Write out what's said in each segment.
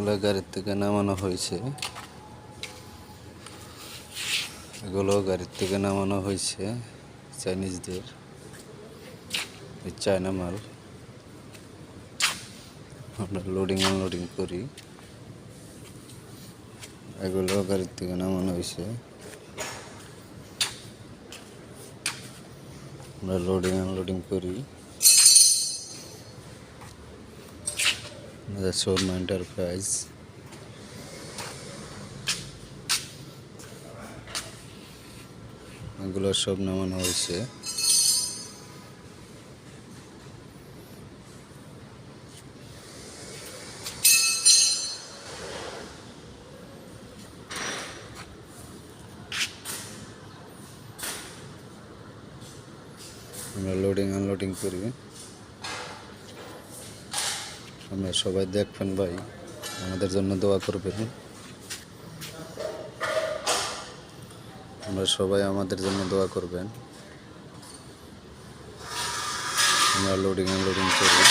এগুলো গাড়ির থেকে নামানো হয়েছে। এগুলো গাড়ির থেকে নামানো হয়েছে চাইনিজদের, চায়না মাল। আমরা লোডিং আনলোডিং করি। এগুলো গাড়ির থেকে নামানো হয়েছে, আমরা লোডিং আনলোডিং করি। শর্মা এন্টারপ্রাইজ। এগুলো সব নামানো হয়েছে। আমরা লোডিং আনলোডিং করি। আমরা সবাই দেখবেন ভাই, আমাদের জন্য দোয়া করবেন। আমরা সবাই আমাদের জন্য দোয়া করবেন। আমরা লোডিং আনলোডিং করি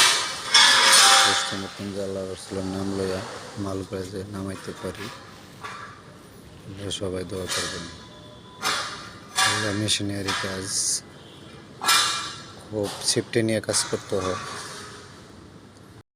চেষ্টা মতন যে আল্লাহ রাসূলের নাম লইয়া মাল পেজে নামাইতে পারি। আমরা সবাই দোয়া করবেন। মেশিনারি কাজ খুব সেফটি নিয়ে কাজ করতে হয়।